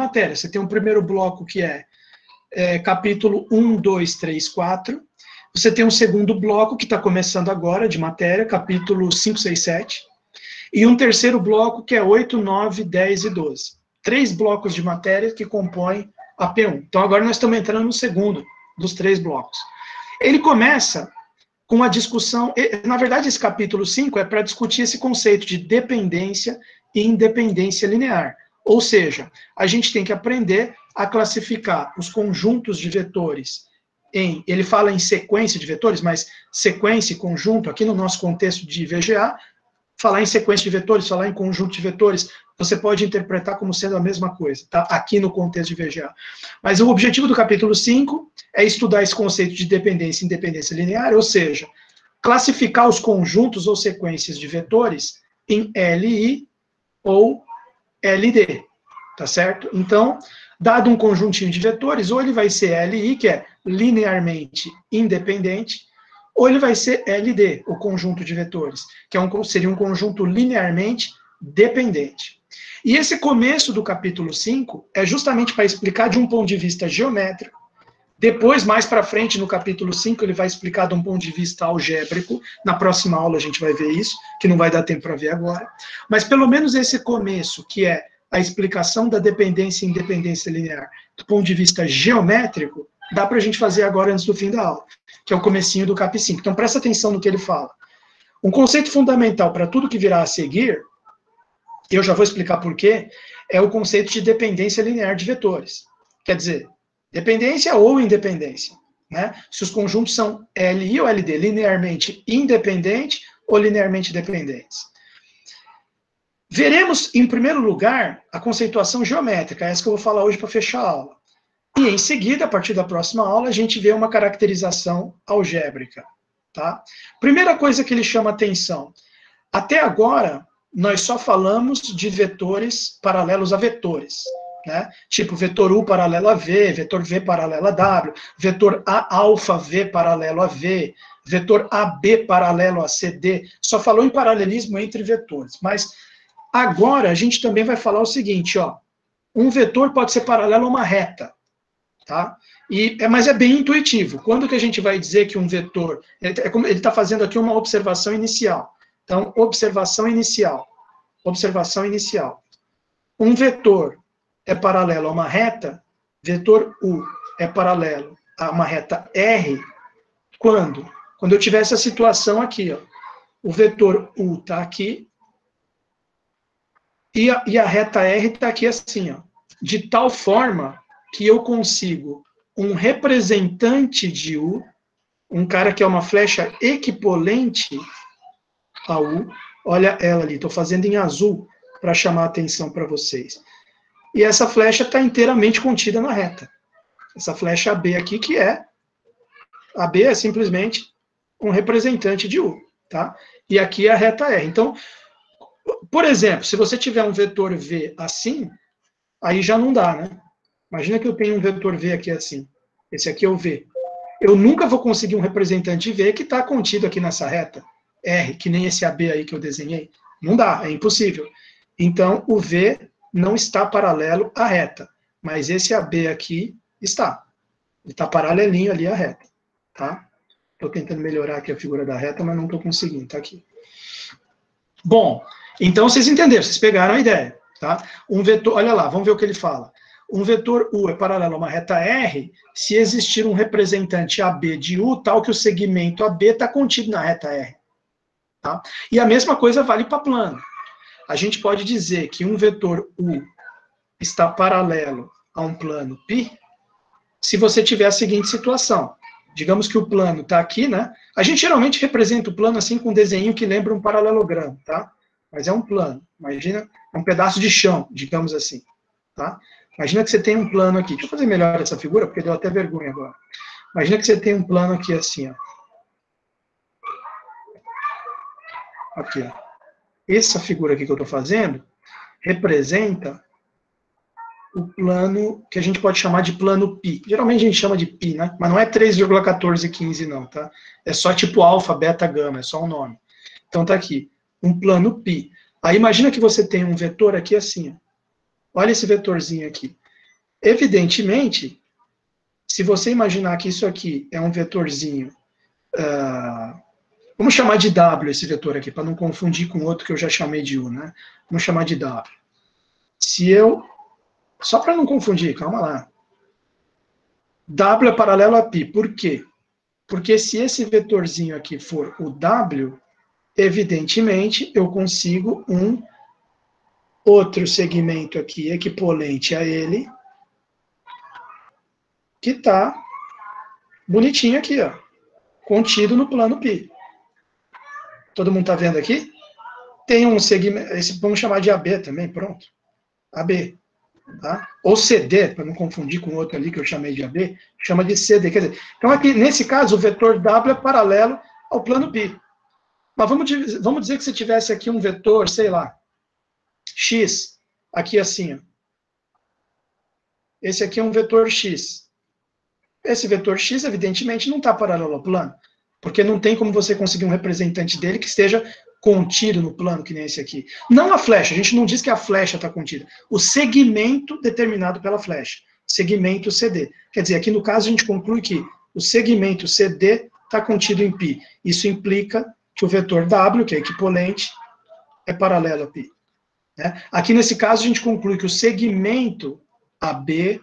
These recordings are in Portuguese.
matéria. Você tem um primeiro bloco que é capítulo 1, 2, 3, 4. Você tem um segundo bloco que está começando agora, de matéria, capítulo 5, 6, 7. E um terceiro bloco que é 8, 9, 10 e 12. 3 blocos de matéria que compõem a P1. Então agora nós estamos entrando no segundo dos 3 blocos. Ele começa com a discussão, na verdade esse capítulo 5 é para discutir esse conceito de dependência e independência linear. Ou seja, a gente tem que aprender a classificar os conjuntos de vetores ele fala em sequência de vetores, mas sequência e conjunto, aqui no nosso contexto de VGA, falar em sequência de vetores, falar em conjunto de vetores, você pode interpretar como sendo a mesma coisa, tá? Aqui no contexto de VGA. Mas o objetivo do capítulo 5 é estudar esse conceito de dependência e independência linear, ou seja, classificar os conjuntos ou sequências de vetores em LI ou LD, tá certo? Então, dado um conjuntinho de vetores, ou ele vai ser LI, que é linearmente independente, ou ele vai ser LD, o conjunto de vetores, que seria um conjunto linearmente dependente. E esse começo do capítulo 5 é justamente para explicar de um ponto de vista geométrico. Depois, mais para frente, no capítulo 5, ele vai explicar de um ponto de vista algébrico. Na próxima aula a gente vai ver isso, que não vai dar tempo para ver agora. Mas pelo menos esse começo, que é a explicação da dependência e independência linear do ponto de vista geométrico, dá para a gente fazer agora antes do fim da aula, que é o comecinho do Cap 5. Então presta atenção no que ele fala. Um conceito fundamental para tudo que virá a seguir, eu já vou explicar por quê, é o conceito de dependência linear de vetores. Quer dizer, dependência ou independência, né? Se os conjuntos são LI ou LD, linearmente independente ou linearmente dependentes. Veremos, em primeiro lugar, a conceituação geométrica, essa que eu vou falar hoje para fechar a aula. E, em seguida, a partir da próxima aula, a gente vê uma caracterização algébrica. Tá? Primeira coisa que ele chama atenção. Até agora, nós só falamos de vetores paralelos a vetores. Né? Tipo, vetor U paralelo a V, vetor V paralelo a W, vetor A alfa V paralelo a V, vetor AB paralelo a CD. Só falou em paralelismo entre vetores. Mas agora a gente também vai falar o seguinte, ó. Um vetor pode ser paralelo a uma reta. Tá? Mas é bem intuitivo. Quando que a gente vai dizer que um vetor... Ele está fazendo aqui uma observação inicial. Então, observação inicial. Observação inicial. Um vetor é paralelo a uma reta, vetor U é paralelo a uma reta R, quando? Quando eu tiver essa situação aqui, ó. O vetor U está aqui, e a reta R está aqui assim, ó. De tal forma que eu consigo um representante de U, um cara que é uma flecha equipolente a U, olha ela ali, estou fazendo em azul para chamar a atenção para vocês. E essa flecha está inteiramente contida na reta. Essa flecha AB aqui, que é, AB é simplesmente um representante de U, tá? E aqui é a reta R. Então, por exemplo, se você tiver um vetor V assim, aí já não dá, né? Imagina que eu tenho um vetor V aqui assim. Esse aqui é o V. Eu nunca vou conseguir um representante V que está contido aqui nessa reta R, que nem esse AB aí que eu desenhei. Não dá, é impossível. Então, o V não está paralelo à reta. Mas esse AB aqui está. Ele está paralelinho ali à reta. Tá? Estou tentando melhorar aqui a figura da reta, mas não estou conseguindo. Está aqui. Bom, então vocês entenderam, vocês pegaram a ideia. Tá? Um vetor, olha lá, vamos ver o que ele fala. Um vetor U é paralelo a uma reta R se existir um representante AB de U, tal que o segmento AB está contido na reta R. Tá? E a mesma coisa vale para plano. A gente pode dizer que um vetor U está paralelo a um plano π se você tiver a seguinte situação. Digamos que o plano está aqui, né? A gente geralmente representa o plano assim com um desenho que lembra um paralelogramo, tá? Mas é um plano. Imagina, é um pedaço de chão, digamos assim. Tá? Imagina que você tem um plano aqui. Deixa eu fazer melhor essa figura, porque deu até vergonha agora. Imagina que você tem um plano aqui assim, ó. Aqui, ó. Essa figura aqui que eu estou fazendo representa o plano que a gente pode chamar de plano π. Geralmente a gente chama de π, né? Mas não é 3,1415 não, tá? É só tipo alfa, beta, gama, é só um nome. Então tá aqui, um plano π. Aí imagina que você tem um vetor aqui assim, ó. Olha esse vetorzinho aqui. Evidentemente, se você imaginar que isso aqui é um vetorzinho, vamos chamar de W esse vetor aqui, para não confundir com outro que eu já chamei de U, né? Vamos chamar de W. Se eu, só para não confundir, calma lá. W é paralelo a π, por quê? Porque se esse vetorzinho aqui for o W, evidentemente eu consigo um outro segmento aqui equivalente a ele, que está bonitinho aqui, ó, contido no plano π. Todo mundo está vendo aqui? Tem um segmento, esse vamos chamar de AB também, pronto. AB. Tá? Ou CD, para não confundir com o outro ali que eu chamei de AB, chama de CD. Quer dizer, então aqui, nesse caso, o vetor W é paralelo ao plano π. Mas vamos dizer que se tivesse aqui um vetor, sei lá, X, aqui assim, ó. Esse aqui é um vetor X. Esse vetor X, evidentemente, não está paralelo ao plano, porque não tem como você conseguir um representante dele que esteja contido no plano, que nem esse aqui. Não a flecha, a gente não diz que a flecha está contida. O segmento determinado pela flecha. Segmento CD. Quer dizer, aqui no caso a gente conclui que o segmento CD está contido em π. Isso implica que o vetor W, que é equipolente, é paralelo a π. Né? Aqui nesse caso a gente conclui que o segmento AB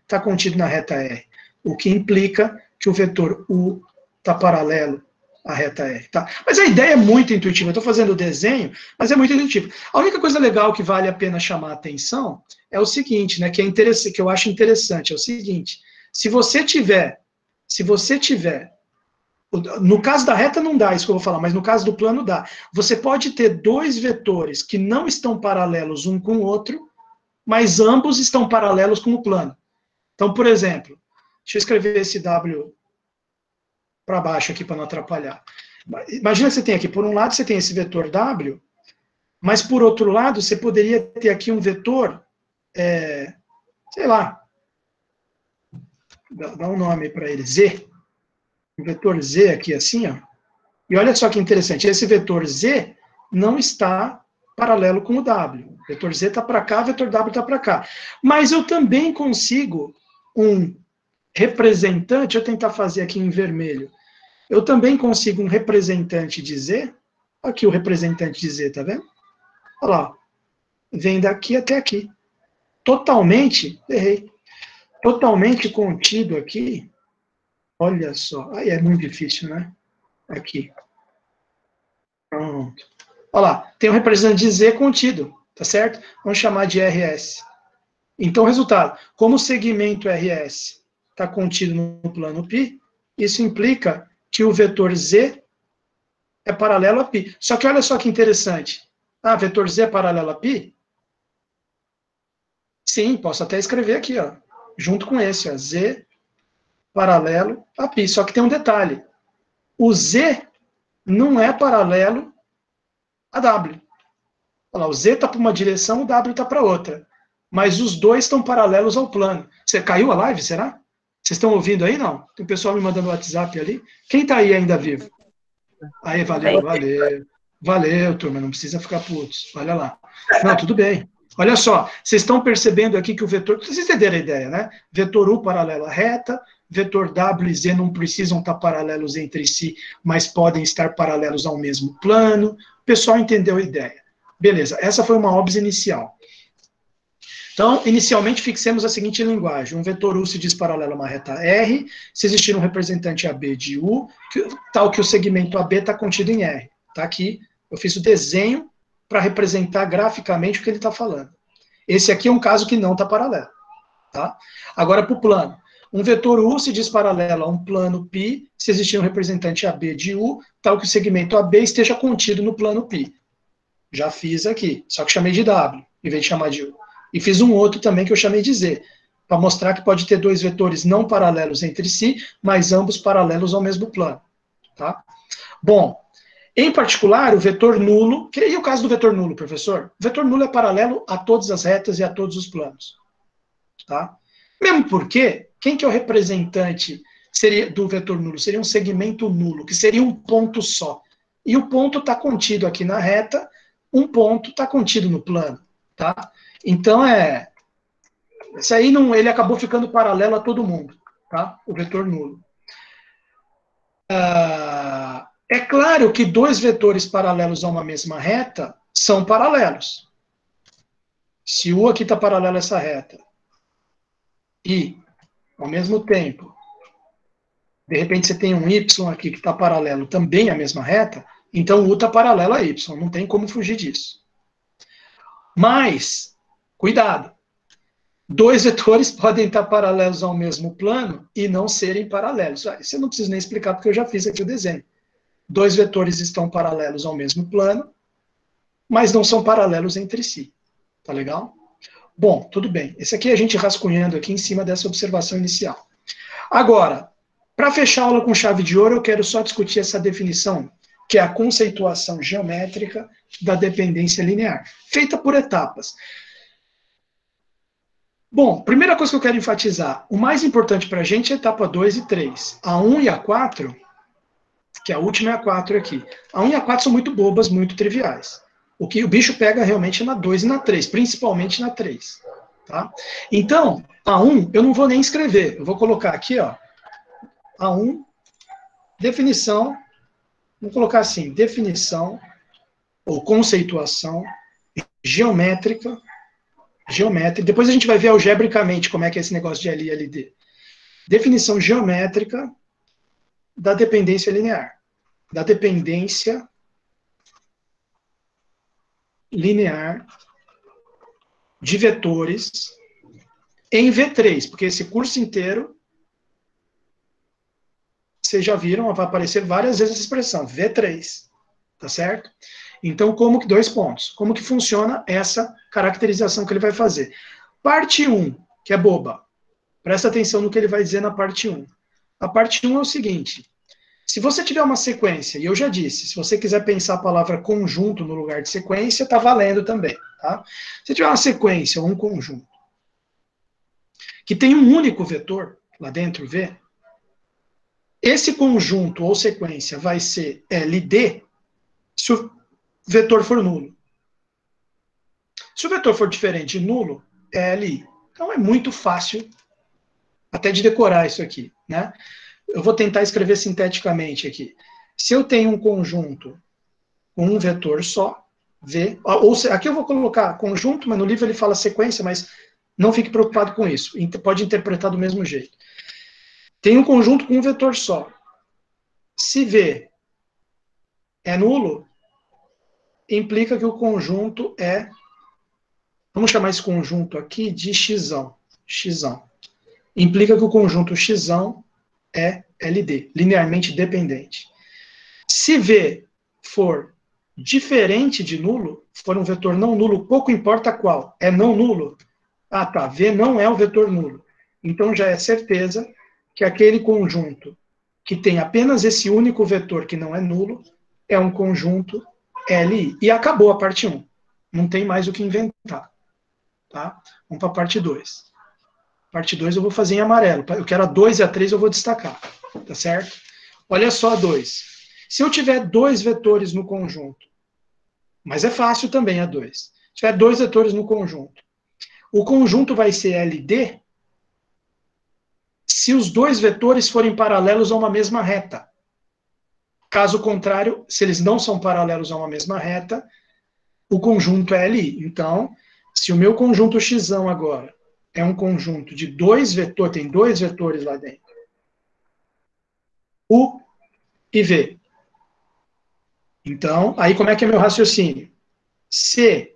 está contido na reta R, o que implica que o vetor U está paralelo à reta R. Tá? Mas a ideia é muito intuitiva, eu estou fazendo o desenho, mas é muito intuitivo. A única coisa legal que vale a pena chamar a atenção é o seguinte, né, que é interessante, que eu acho interessante, é o seguinte, se você tiver, no caso da reta não dá isso que eu vou falar, mas no caso do plano dá, você pode ter dois vetores que não estão paralelos um com o outro, mas ambos estão paralelos com o plano. Então, por exemplo, deixa eu escrever esse W para baixo aqui para não atrapalhar. Imagina que você tem aqui, por um lado você tem esse vetor W, mas por outro lado você poderia ter aqui um vetor, sei lá, dá um nome para ele, Z, um vetor Z aqui assim, ó. E olha só que interessante, esse vetor Z não está paralelo com o W. O vetor Z está para cá, o vetor W está para cá. Mas eu também consigo um representante, deixa eu tentar fazer aqui em vermelho. Eu também consigo um representante de Z. Aqui o representante de Z, tá vendo? Olha lá. Vem daqui até aqui. Totalmente, errei. Totalmente contido aqui. Olha só. Aí é muito difícil, né? Aqui. Pronto. Olha lá. Tem um representante de Z contido. Tá certo? Vamos chamar de RS. Então, resultado. Como o segmento RS está contido no plano π, isso implica que o vetor Z é paralelo a π. Só que olha só que interessante. Ah, vetor Z é paralelo a π? Sim, posso até escrever aqui, ó, junto com esse, ó, Z paralelo a π. Só que tem um detalhe. O Z não é paralelo a W. Olha lá, o Z está para uma direção, o W está para outra. Mas os dois estão paralelos ao plano. Você caiu a live, será? Vocês estão ouvindo aí, não? Tem o pessoal me mandando WhatsApp ali. Quem está aí ainda vivo? Aí, valeu. Valeu, turma, não precisa ficar putos. Olha lá. Não, tudo bem. Olha só, vocês estão percebendo aqui que o vetor... Vocês entenderam a ideia, né? Vetor U paralelo à reta, vetor W e Z não precisam estar paralelos entre si, mas podem estar paralelos ao mesmo plano. O pessoal entendeu a ideia. Beleza, essa foi uma óbvia inicial. Então, inicialmente, fixemos a seguinte linguagem. Um vetor U se diz paralelo a uma reta R, se existir um representante AB de U, tal que o segmento AB está contido em R. Está aqui, eu fiz o desenho para representar graficamente o que ele está falando. Esse aqui é um caso que não está paralelo. Tá? Agora, para o plano. Um vetor U se diz paralelo a um plano π, se existir um representante AB de U, tal que o segmento AB esteja contido no plano π. Já fiz aqui, só que chamei de W, em vez de chamar de U. E fiz um outro também que eu chamei de Z, para mostrar que pode ter dois vetores não paralelos entre si, mas ambos paralelos ao mesmo plano. Tá? Bom, em particular, o vetor nulo... E o caso do vetor nulo, professor? O vetor nulo é paralelo a todas as retas e a todos os planos. Tá? Mesmo porque, quem que é o representante do vetor nulo? Seria um segmento nulo, que seria um ponto só. E o ponto está contido aqui na reta, um ponto está contido no plano. Tá? Então, Esse aí não, ele acabou ficando paralelo a todo mundo, tá? O vetor nulo. É claro que dois vetores paralelos a uma mesma reta são paralelos. Se U aqui está paralelo a essa reta e, ao mesmo tempo, de repente você tem um Y aqui que está paralelo também à mesma reta, então U está paralelo a Y, não tem como fugir disso. Mas, cuidado, dois vetores podem estar paralelos ao mesmo plano e não serem paralelos. Isso eu não preciso nem explicar porque eu já fiz aqui o desenho. Dois vetores estão paralelos ao mesmo plano, mas não são paralelos entre si. Tá legal? Bom, tudo bem. Esse aqui é a gente rascunhando aqui em cima dessa observação inicial. Agora, para fechar a aula com chave de ouro, eu quero só discutir essa definição, que é a conceituação geométrica da dependência linear, feita por etapas. Bom, primeira coisa que eu quero enfatizar, o mais importante para a gente é a etapa 2 e 3. A 1 e a 4, que a última é a 4 aqui. A 1 e a 4 são muito bobas, muito triviais. O que o bicho pega realmente é na 2 e na 3, principalmente na 3. Tá? Então, a 1 eu não vou nem escrever, eu vou colocar aqui, ó, a 1, definição, vou colocar assim, definição ou conceituação geométrica, depois a gente vai ver algebricamente como é que é esse negócio de L e LD. Definição geométrica da dependência linear. Da dependência linear de vetores em V3, porque esse curso inteiro, vocês já viram, vai aparecer várias vezes essa expressão, V3, tá certo? Então, dois pontos, como que funciona essa caracterização que ele vai fazer? Parte 1, que é boba, presta atenção no que ele vai dizer na parte 1. A parte 1 é o seguinte, se você tiver uma sequência, e eu já disse, se você quiser pensar a palavra conjunto no lugar de sequência, está valendo também, tá? Se tiver uma sequência ou um conjunto, que tem um único vetor, lá dentro, V, esse conjunto ou sequência vai ser LD se o vetor for nulo. Se o vetor for diferente de nulo, é LI. Então é muito fácil até de decorar isso aqui, né? Eu vou tentar escrever sinteticamente aqui. Se eu tenho um conjunto com um vetor só, V, aqui eu vou colocar conjunto, mas no livro ele fala sequência, mas não fique preocupado com isso. Pode interpretar do mesmo jeito. Tem um conjunto com um vetor só. Se V é nulo, implica que o conjunto é, vamos chamar esse conjunto aqui de xão. Implica que o conjunto xão é LD, linearmente dependente. Se V for diferente de nulo, for um vetor não nulo, pouco importa qual, é não nulo, ah tá, V não é o vetor nulo. Então já é certeza que aquele conjunto que tem apenas esse único vetor que não é nulo, é um conjunto LI. E acabou a parte 1. Não tem mais o que inventar. Tá? Vamos para a parte 2. Parte 2 eu vou fazer em amarelo. Eu quero a 2 e a 3 eu vou destacar. Tá certo? Olha só a 2. Se eu tiver dois vetores no conjunto, mas é fácil também a 2. Se tiver dois vetores no conjunto, o conjunto vai ser LD se os dois vetores forem paralelos a uma mesma reta. Caso contrário, se eles não são paralelos a uma mesma reta, o conjunto é LI. Então, se o meu conjunto xão agora é um conjunto de dois vetores, tem dois vetores lá dentro, U e V. Então, aí como é que é meu raciocínio? Se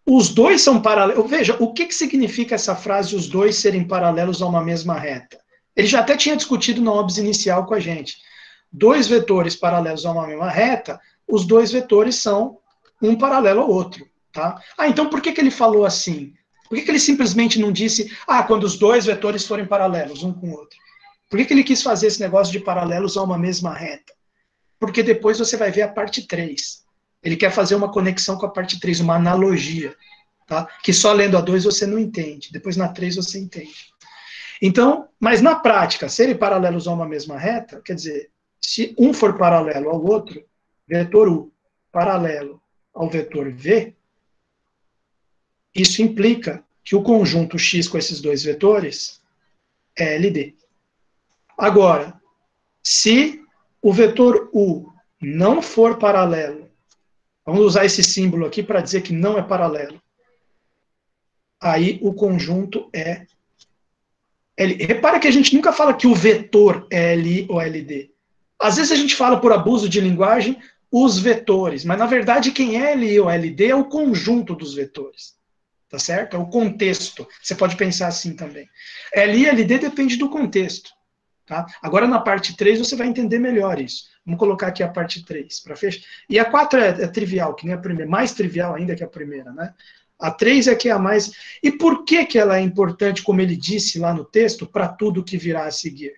os dois são paralelos, veja, o que significa essa frase, os dois serem paralelos a uma mesma reta? Ele já até tinha discutido na OBS inicial com a gente. Dois vetores paralelos a uma mesma reta, os dois vetores são um paralelo ao outro. Tá? Ah, então por que ele falou assim? Por que ele simplesmente não disse, quando os dois vetores forem paralelos um com o outro? Por que ele quis fazer esse negócio de paralelos a uma mesma reta? Porque depois você vai ver a parte 3. Ele quer fazer uma conexão com a parte 3, uma analogia, tá? Que só lendo a 2 você não entende, depois na 3 você entende. Então, mas na prática, serem paralelos a uma mesma reta, quer dizer, se um for paralelo ao outro, vetor U paralelo ao vetor V, isso implica que o conjunto X com esses dois vetores é LD. Agora, se o vetor U não for paralelo, vamos usar esse símbolo aqui para dizer que não é paralelo, aí o conjunto é LI. Repara que a gente nunca fala que o vetor é LI ou LD. Às vezes a gente fala, por abuso de linguagem, os vetores, mas na verdade quem é LI ou LD é o conjunto dos vetores. Tá certo? É o contexto. Você pode pensar assim também. LI e LD depende do contexto. Tá? Agora na parte 3 você vai entender melhor isso. Vamos colocar aqui a parte 3 para fechar. E a 4 é trivial, que nem a primeira, mais trivial ainda que a primeira, né? A 3 é que é a mais... E por que ela é importante, como ele disse lá no texto, para tudo que virá a seguir?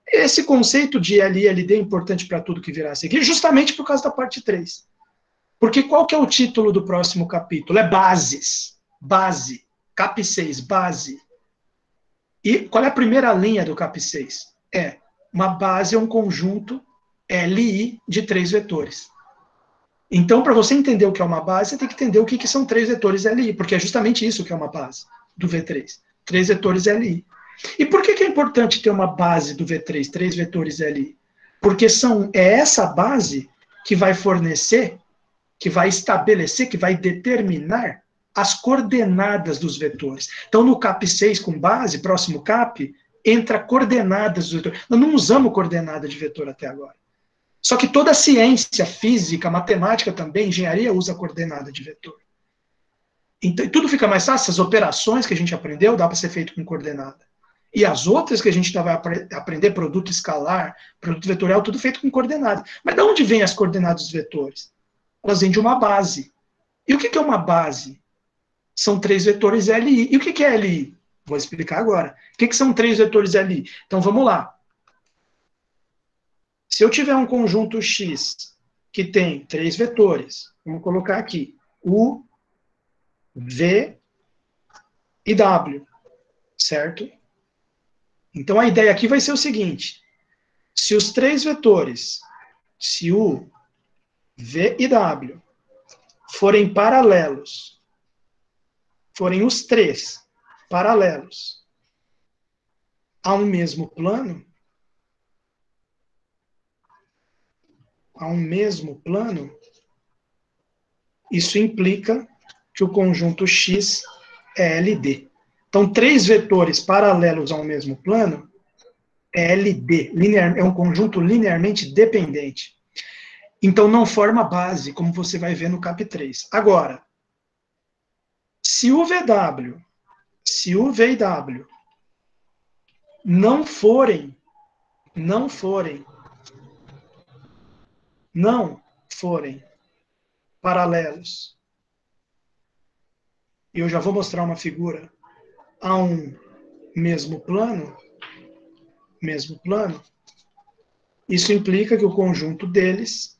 Esse conceito de LI e LD é importante para tudo que virá a seguir, justamente por causa da parte 3. Porque qual que é o título do próximo capítulo? É bases. Base. Cap 6, base. E qual é a primeira linha do Cap 6? Uma base é um conjunto LI de 3 vetores. Então, para você entender o que é uma base, você tem que entender o que são 3 vetores LI, porque é justamente isso que é uma base do V3. 3 vetores LI. E por que é importante ter uma base do V3, 3 vetores LI? Porque é essa base que vai fornecer, que vai estabelecer, que vai determinar as coordenadas dos vetores. Então, no Cap 6 com base, próximo Cap, entra coordenadas dos vetores. Nós não usamos coordenada de vetor até agora. Só que toda a ciência, física, matemática também, engenharia usa coordenada de vetor. Então, tudo fica mais fácil, as operações que a gente aprendeu dá para ser feito com coordenada. E as outras que a gente vai aprender, produto escalar, produto vetorial, tudo feito com coordenada. Mas de onde vêm as coordenadas dos vetores? Elas vêm de uma base. E o que é uma base? São 3 vetores LI. E o que é LI? Vou explicar agora. O que são 3 vetores LI? Então, vamos lá. Se eu tiver um conjunto X que tem 3 vetores, vamos colocar aqui, U, V e W, certo? Então, a ideia aqui vai ser o seguinte. Se os 3 vetores, se U, V e W, forem paralelos, forem os 3 paralelos a um mesmo plano, isso implica que o conjunto X é LD. Então, 3 vetores paralelos a um mesmo plano é LD, é um conjunto linearmente dependente. Então, não forma base, como você vai ver no Cap 3. Agora, se o VW, se o V e W não forem paralelos, e eu já vou mostrar uma figura a um mesmo plano, isso implica que o conjunto deles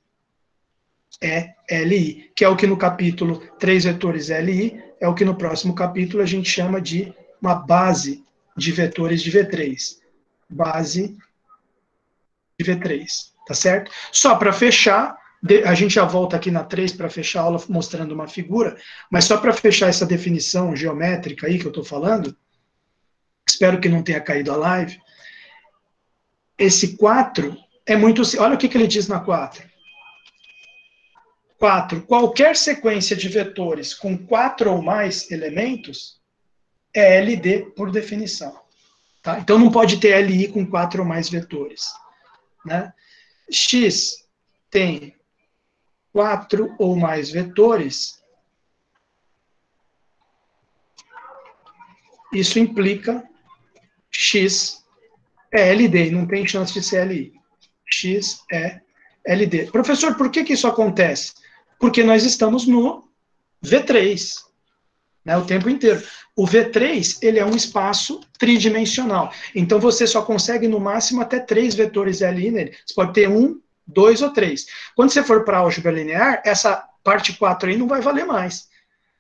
é LI, que é o que no capítulo 3 vetores LI, é o que no próximo capítulo a gente chama de uma base de vetores de V3. Base de V3, tá certo? Só para fechar, a gente já volta aqui na 3 para fechar a aula mostrando uma figura, mas só para fechar essa definição geométrica aí que eu estou falando, espero que não tenha caído a live, esse 4 é muito... Olha o que ele diz na 4. 4. Qualquer sequência de vetores com 4 ou mais elementos é LD por definição. Tá? Então não pode ter LI com 4 ou mais vetores. Né? X tem 4 ou mais vetores, isso implica X é LD, não tem chance de ser LI. X é LD. Professor, por que isso acontece? Porque nós estamos no V3, né, o tempo inteiro. O V3, ele é um espaço tridimensional. Então, você só consegue, no máximo, até 3 vetores LI nele. Você pode ter 1, 2 ou 3. Quando você for para álgebra linear, essa parte 4 aí não vai valer mais.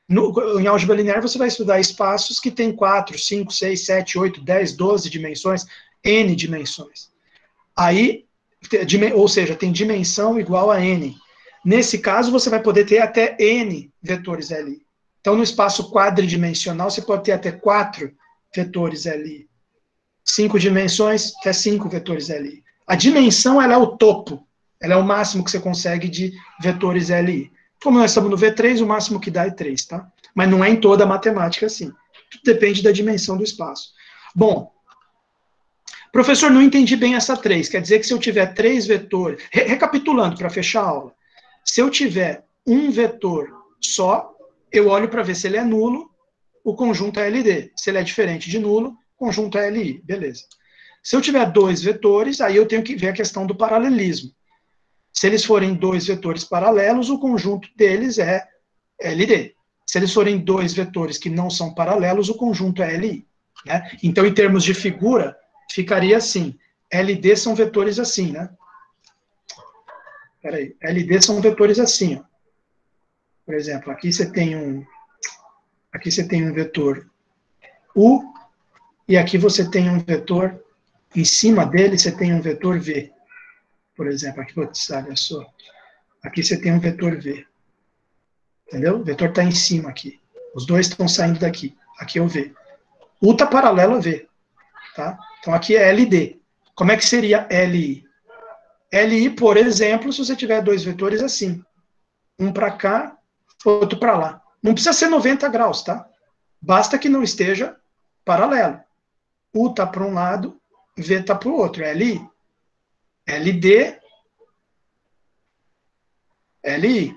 Em álgebra linear, você vai estudar espaços que tem 4, 5, 6, 7, 8, 10, 12 dimensões, N dimensões. Aí, ou seja, tem dimensão igual a N. Nesse caso, você vai poder ter até N vetores LI. Então, no espaço quadridimensional, você pode ter até 4 vetores LI. 5 dimensões, até 5 vetores LI. A dimensão, ela é o topo. Ela é o máximo que você consegue de vetores LI. Como nós estamos no V3, o máximo que dá é 3, tá? Mas não é em toda a matemática assim. Tudo depende da dimensão do espaço. Bom, professor, não entendi bem essa 3. Quer dizer que se eu tiver 3 vetores... Recapitulando, para fechar a aula. Se eu tiver um vetor só, eu olho para ver se ele é nulo, o conjunto é LD. Se ele é diferente de nulo, o conjunto é LI. Beleza. Se eu tiver 2 vetores, aí eu tenho que ver a questão do paralelismo. Se eles forem 2 vetores paralelos, o conjunto deles é LD. Se eles forem 2 vetores que não são paralelos, o conjunto é LI. Né? Então, em termos de figura, ficaria assim. LD são vetores assim, né? Peraí. LD são vetores assim, ó. Por exemplo, aqui você tem um vetor U, e aqui você tem um vetor, em cima dele você tem um vetor V. Por exemplo, aqui, olha só. Aqui você tem um vetor V. Entendeu? O vetor está em cima aqui. Os dois estão saindo daqui. Aqui é o V. U está paralelo a V. Tá? Então aqui é LD. Como é que seria LI? LI, por exemplo, se você tiver 2 vetores assim. Um para cá, outro para lá. Não precisa ser 90 graus, tá? Basta que não esteja paralelo. U está para um lado, V está para o outro. LI. LD, LI.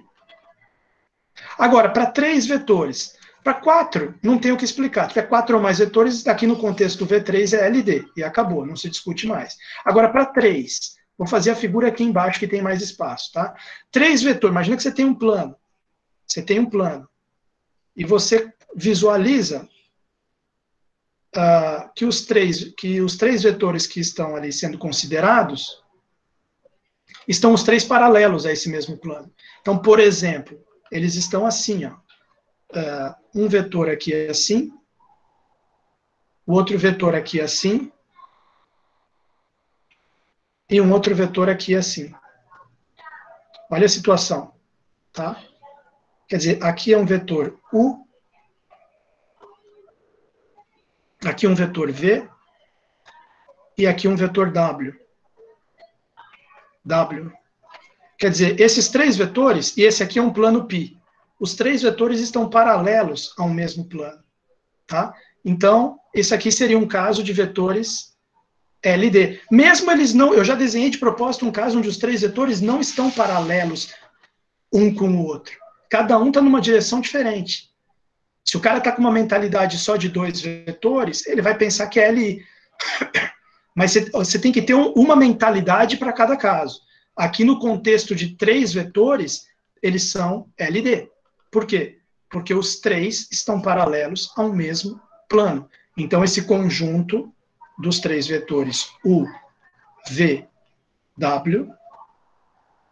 Agora, para 3 vetores. Para 4, não tem o que explicar. Se tiver 4 ou mais vetores, aqui no contexto V3 é LD. E acabou, não se discute mais. Agora, para 3, vou fazer a figura aqui embaixo que tem mais espaço. Tá? 3 vetores, imagina que você tem um plano. Você tem um plano. E você visualiza que os três vetores que estão ali sendo considerados estão os 3 paralelos a esse mesmo plano. Então, por exemplo, eles estão assim, ó. Um vetor aqui é assim, o outro vetor aqui é assim, e um outro vetor aqui é assim. Olha a situação, tá? Quer dizer, aqui é um vetor U, aqui um vetor V, e aqui um vetor W. W. Quer dizer, esses 3 vetores, e esse aqui é um plano π. Os 3 vetores estão paralelos ao mesmo plano. Tá? Então, esse aqui seria um caso de vetores LD. Mesmo eles não... Eu já desenhei de propósito um caso onde os 3 vetores não estão paralelos um com o outro. Cada um está numa direção diferente. Se o cara está com uma mentalidade só de 2 vetores, ele vai pensar que é LI. Mas você tem que ter uma mentalidade para cada caso. Aqui no contexto de 3 vetores, eles são LD. Por quê? Porque os 3 estão paralelos ao mesmo plano. Então, esse conjunto dos 3 vetores U, V, W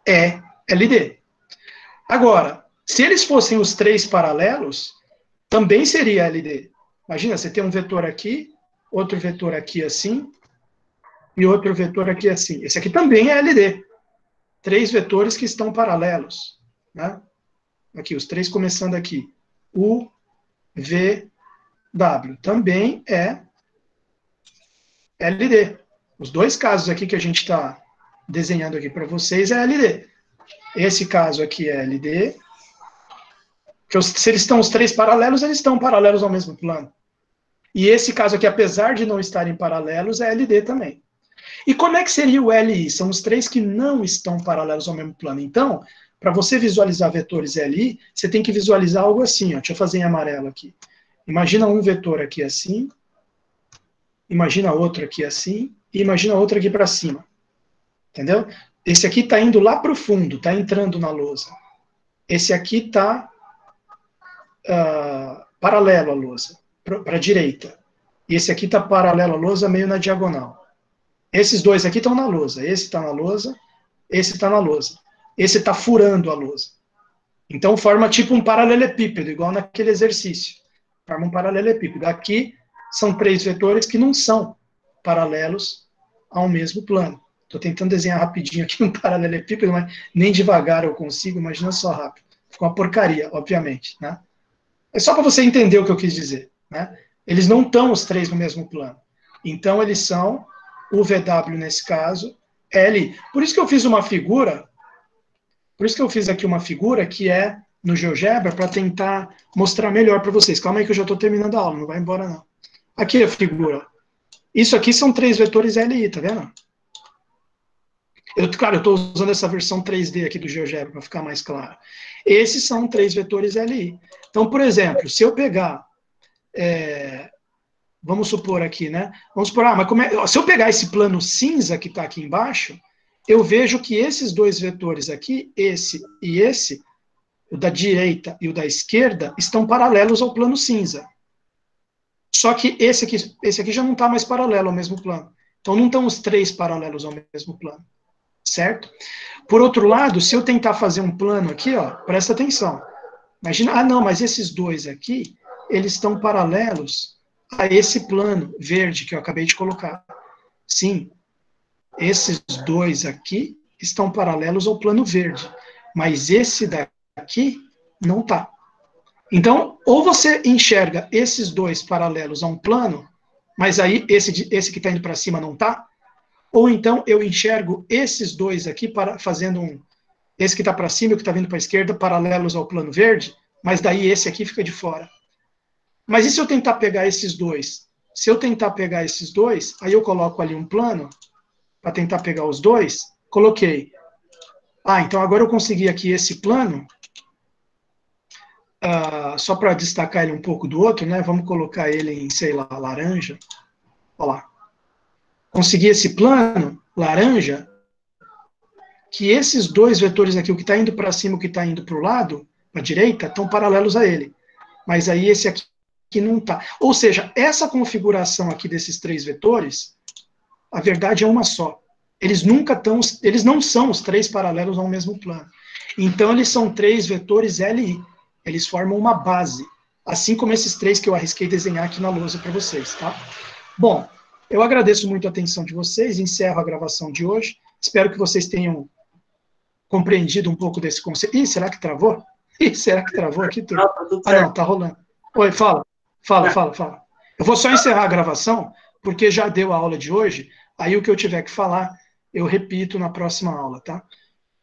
é LD. Agora, se eles fossem os 3 paralelos, também seria LD. Imagina, você tem um vetor aqui, outro vetor aqui assim, e outro vetor aqui assim. Esse aqui também é LD. 3 vetores que estão paralelos. Né? Aqui, os 3 começando aqui. U, V, W. Também é LD. Os 2 casos aqui que a gente está desenhando aqui para vocês é LD. Esse caso aqui é LD. Que se eles estão os 3 paralelos, eles estão paralelos ao mesmo plano. E esse caso aqui, apesar de não estarem paralelos, é LD também. E como é que seria o LI? São os 3 que não estão paralelos ao mesmo plano. Então, para você visualizar vetores LI, você tem que visualizar algo assim. Ó. Deixa eu fazer em amarelo aqui. Imagina um vetor aqui assim, imagina outro aqui assim, e imagina outro aqui para cima. Entendeu? Esse aqui está indo lá para o fundo, está entrando na lousa. Esse aqui está paralelo à lousa, para a direita. E esse aqui está paralelo à lousa, meio na diagonal. Esses 2 aqui estão na lousa. Esse está na lousa, esse está na lousa. Esse está furando a lousa. Então forma tipo um paralelepípedo, igual naquele exercício. Forma um paralelepípedo. Aqui são 3 vetores que não são paralelos ao mesmo plano. Estou tentando desenhar rapidinho aqui um paralelepípedo, mas nem devagar eu consigo, imagina só rápido. Ficou uma porcaria, obviamente. Né? É só para você entender o que eu quis dizer, né? Eles não estão os três no mesmo plano. Então, eles são o VW nesse caso, L. Por isso que eu fiz uma figura, por isso que eu fiz aqui uma figura que é no GeoGebra para tentar mostrar melhor para vocês. Calma aí que eu já estou terminando a aula, não vai embora não. Aqui a figura. Isso aqui são três vetores LI, tá vendo? Claro, eu estou usando essa versão 3D aqui do GeoGebra para ficar mais claro. Esses são três vetores LI. Então, por exemplo, se eu pegar, vamos supor aqui, né? Vamos supor, mas se eu pegar esse plano cinza que está aqui embaixo, eu vejo que esses dois vetores aqui, esse e esse, o da direita e o da esquerda, estão paralelos ao plano cinza. Só que esse aqui já não está mais paralelo ao mesmo plano. Então, não estão os três paralelos ao mesmo plano. Certo? Por outro lado, se eu tentar fazer um plano aqui, ó, presta atenção. Imagina, não, mas esses dois aqui, eles estão paralelos a esse plano verde que eu acabei de colocar. Sim, esses dois aqui estão paralelos ao plano verde, mas esse daqui não está. Então, ou você enxerga esses dois paralelos a um plano, mas aí esse que está indo para cima não está, ou então eu enxergo esses dois aqui fazendo esse que está para cima e o que está vindo para a esquerda, paralelos ao plano verde, mas daí esse aqui fica de fora. Mas e se eu tentar pegar esses dois? Se eu tentar pegar esses dois, aí eu coloco ali um plano, para tentar pegar os dois, coloquei. Então agora eu consegui aqui esse plano, só para destacar ele um pouco do outro, né? Vamos colocar ele em, sei lá, laranja. Olha lá. Consegui esse plano, laranja, que esses dois vetores aqui, o que está indo para cima e o que está indo para o lado, para a direita, estão paralelos a ele. Mas aí esse aqui não está. Ou seja, essa configuração aqui desses três vetores, a verdade é uma só. Eles não são os três paralelos ao mesmo plano. Então, eles são três vetores LI. Eles formam uma base. Assim como esses três que eu arrisquei desenhar aqui na lousa para vocês, tá? Bom, eu agradeço muito a atenção de vocês, encerro a gravação de hoje. Espero que vocês tenham compreendido um pouco desse conceito. Ih, será que travou? Ih, será que travou aqui? Não, tá rolando. Oi, fala. Eu vou só encerrar a gravação, porque já deu a aula de hoje, aí o que eu tiver que falar, eu repito na próxima aula, tá?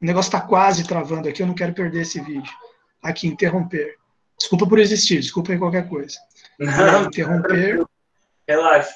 O negócio tá quase travando aqui, eu não quero perder esse vídeo. Aqui, interromper. Desculpa por existir, desculpa aí qualquer coisa. Não, interromper. Relaxa.